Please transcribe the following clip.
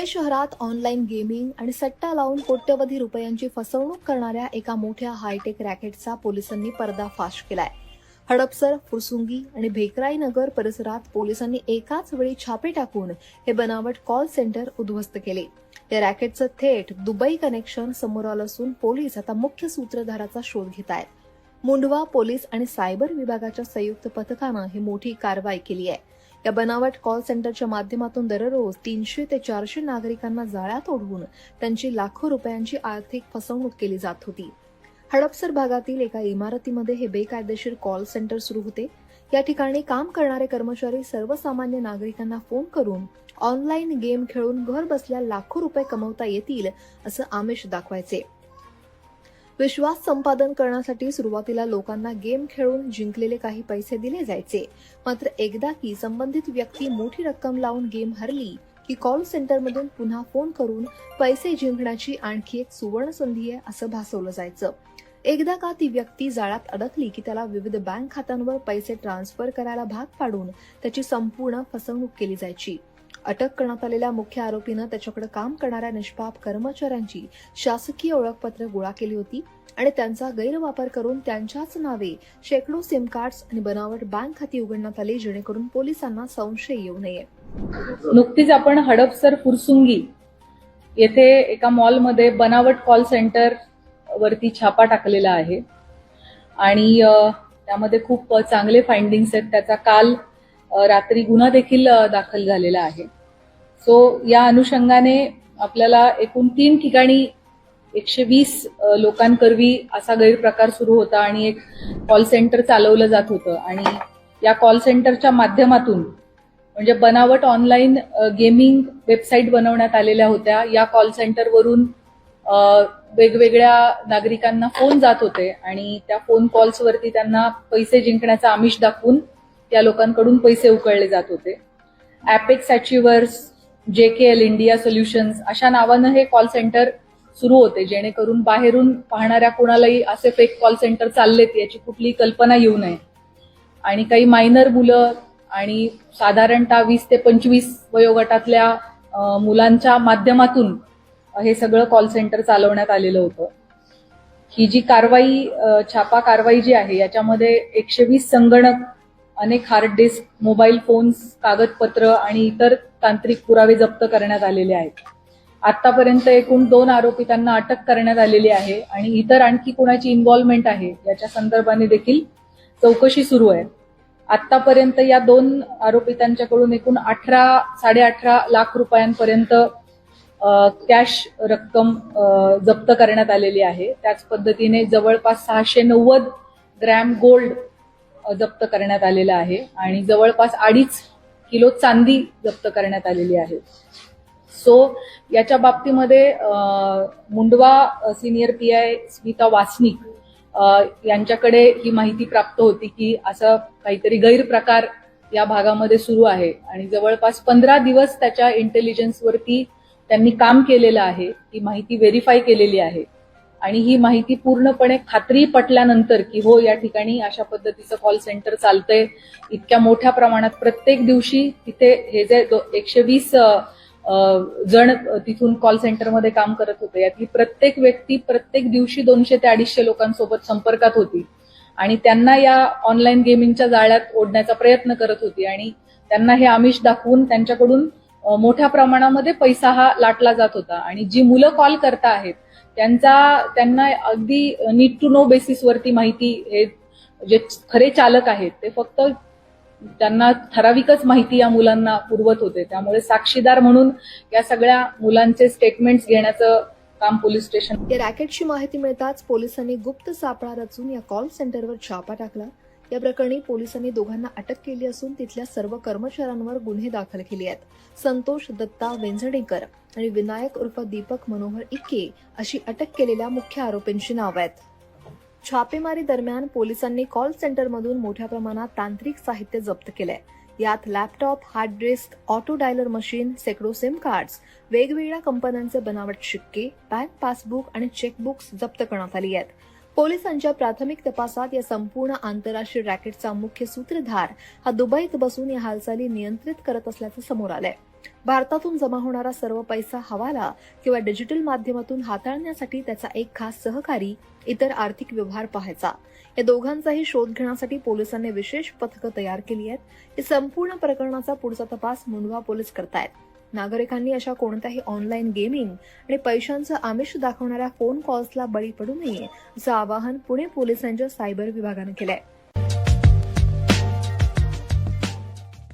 शहरात online gaming आणि सट्टा लावून कोट्यवधी रुपयांची फसवणूक करणाऱ्या एका मोठ्या हायटेक रॅकेटचा पोलिसांनी पर्दाफाश केलाय. हडपसर, फुरसुंगी आणि भेकराई नगर परिसरात पोलिसांनी एकाच वेळी छापे टाकून हे बनावट कॉल सेंटर उद्ध्वस्त केले. या रॅकेटचं थेट दुबई कनेक्शन समोर आलं असून पोलीस आता मुख्य सूत्रधाराचा शोध घेत आहेत. मुंढवा पोलीस आणि सायबर विभागाच्या संयुक्त पथकानं ही मोठी कारवाई केली आहे. या बनावट कॉल सेंटरच्या माध्यमातून दररोज 300 ते 400 नागरिकांना जाळ्यात ओढवून त्यांची लाखो रुपयांची आर्थिक फसवणूक केली जात होती. हडपसर भागातील एका इमारतीमध्ये हे बेकायदेशीर कॉल सेंटर सुरू होते. या ठिकाणी काम करणारे कर्मचारी सर्वसामान्य नागरिकांना फोन करून ऑनलाईन गेम खेळून घर बसल्या लाखो रुपये कमवता येतील असं आमिष दाखवायचे. विश्वास संपादन करण्यासाठी सुरुवातीला लोकांना गेम खेळून जिंकलेले काही पैसे दिले जायचे. मात्र एकदा की संबंधित व्यक्ती मोठी रक्कम लावून गेम हरली की कॉल सेंटरमधून पुन्हा फोन करून पैसे जिंकण्याची आणखी एक सुवर्ण संधी आहे असं भासवलं जायचं. एकदा का ती व्यक्ती जाळ्यात अडकली की त्याला विविध बँक खात्यांवर पैसे ट्रान्सफर करायला भाग पाडून त्याची संपूर्ण फसवणूक केली जायची. अटक करण्यात आलेल्या मुख्य आरोपीनं त्याच्याकडे काम करणाऱ्या निष्पाप कर्मचाऱ्यांची शासकीय ओळखपत्र गोळा केली होती आणि त्यांचा गैरवापर करून त्यांच्याच नावे शेकडो सिम कार्ड्स आणि बनावट बँक खाती उघडण्यात आली, जेणेकरून पोलिसांना संशय येऊ नये. नुकतीच आपण हडपसर फुरसुंगी येथे एका मॉलमध्ये बनावट कॉल सेंटर वरती छापा टाकलेला आहे आणि त्यामध्ये खूप चांगले फाइंडिंग्स आहेत. त्याचा काल रात्री गुन्हा देखील दाखल झालेला आहे. सो या अनुषंगाने आपल्याला एकूण 3 ठिकाणी 120 लोकांकरवी असा गैरप्रकार सुरू होता आणि एक कॉल सेंटर चालवलं जात होतं आणि या कॉल सेंटरच्या माध्यमातून म्हणजे बनावट ऑनलाईन गेमिंग वेबसाईट बनवण्यात आलेल्या होत्या. या कॉल सेंटरवरून वेगवेगळ्या नागरिकांना फोन जात होते आणि त्या फोन कॉल्सवरती त्यांना पैसे जिंकण्याचा आमिष दाखवून त्या लोकांकडून पैसे उकळले जात होते. Apex achievers, JKL India solutions अशा नावानं हे कॉल सेंटर सुरू होते, जेणेकरून बाहेरून पाहणाऱ्या कोणालाही असे फेक कॉल सेंटर चाललेत याची कुठली कल्पना येऊ नये. आणि काही मायनर मुलं आणि साधारणतः 20 ते 25 वयोगटातल्या मुलांच्या माध्यमातून हे सगळं कॉल सेंटर चालवण्यात आलेलं होतं. ही जी कारवाई, छापा कारवाई जी आहे याच्यामध्ये 120 संगणक, अनेक हार्ड डिस्क, मोबाईल फोन्स, कागदपत्र आणि इतर तांत्रिक पुरावे जप्त करण्यात आलेले आहेत. आतापर्यंत एकूण 2 आरोपितांना अटक करण्यात आलेली आहे आणि इतर आणखी कोणाची इन्व्हॉल्वमेंट आहे याच्या संदर्भाने देखील चौकशी सुरू आहे. आतापर्यंत या 2 आरोपितांच्याकडून एकूण 18-18.5 लाख रुपयांपर्यंत कॅश रक्कम जप्त करण्यात आलेली आहे. त्याच पद्धतीने जवळपास 690 ग्रॅम गोल्ड जप्त करण्यात आलेला आहे आणि जवळपास 2.5 किलो चांदी जप्त करण्यात आलेली आहे. सो याच्या बाबतीमध्ये मुंडवा सिनियर PI स्मिता वासनिक यांच्याकडे ही माहिती प्राप्त होती की असं काहीतरी गैरप्रकार या भागामध्ये सुरू आहे आणि जवळपास 15 दिवस त्याच्या इंटेलिजन्सवरती त्यांनी काम केलेलं आहे. ही माहिती व्हेरीफाय केलेली आहे आणि ही माहिती पूर्णपणे खात्री पटल्यानंतर की हो या ठिकाणी अशा पद्धतीचं कॉल सेंटर चालतंय, इतक्या मोठ्या प्रमाणात प्रत्येक दिवशी तिथे हे जे 120 जण तिथून कॉल सेंटरमध्ये काम करत होते, यातली प्रत्येक व्यक्ती प्रत्येक दिवशी 200 ते 250 लोकांसोबत संपर्कात होती आणि त्यांना या ऑनलाईन गेमिंगच्या जाळ्यात ओढण्याचा प्रयत्न करत होती आणि त्यांना हे आमिष दाखवून त्यांच्याकडून मोठ्या प्रमाणामध्ये पैसा हा लाटला जात होता. आणि जी मुलं कॉल करता आहेत त्यांना अगदी नीड टू नो बेसिसवरती माहिती, हे जे खरे चालक आहेत ते फक्त त्यांना ठराविकच माहिती या मुलांना पुरवत होते. त्यामुळे साक्षीदार म्हणून या सगळ्या मुलांचे स्टेटमेंट्स घेण्याचं काम पोलीस स्टेशन. या रॅकेटची माहिती मिळताच पोलिसांनी गुप्त सापळा रचून या कॉल सेंटरवर छापा टाकला. या प्रकरणी पोलिसांनी दोघांना अटक केली असून तिथल्या सर्व कर्मचाऱ्यांवर गुन्हे दाखल केले आहेत. संतोष दत्ता वेंजणेकर आणि विनायक उर्फ दीपक मनोहर इके अशी अटक केलेल्या मुख्य आरोपींची नावं आहेत. छापेमारी दरम्यान पोलिसांनी कॉल सेंटरमधून मोठ्या प्रमाणात तांत्रिक साहित्य जप्त केलंय. यात laptop, hard disk, auto dialer machine, शेकडो सिम कार्ड्स, वेगवेगळ्या कंपन्यांचे बनावट शिक्के, बँक पासबुक आणि चेकबुक्स जप्त करण्यात आली आहेत. पोलिसांच्या प्राथमिक तपासात या संपूर्ण आंतरराष्ट्रीय रॅकेटचा मुख्य सूत्रधार हा दुबईत बसून या हालचाली नियंत्रित करत असल्याचं समोर आलंय. भारतातून जमा होणारा सर्व पैसा हवाला किंवा डिजिटल माध्यमातून हाताळण्यासाठी त्याचा एक खास सहकारी इतर आर्थिक व्यवहार पाहायचा. या दोघांचाही शोध घेण्यासाठी पोलिसांनी विशेष पथकं तयार केली आहेत. या संपूर्ण प्रकरणाचा पुढचा तपास मुंढवा पोलीस करतायत. नागरिकांनी अशा कोणत्याही ऑनलाईन गेमिंग आणि पैशांचं आमिष दाखवणाऱ्या फोन कॉल्सला बळी पडू नये असं आवाहन पुणे पोलिसांच्या सायबर विभागानं केलंय.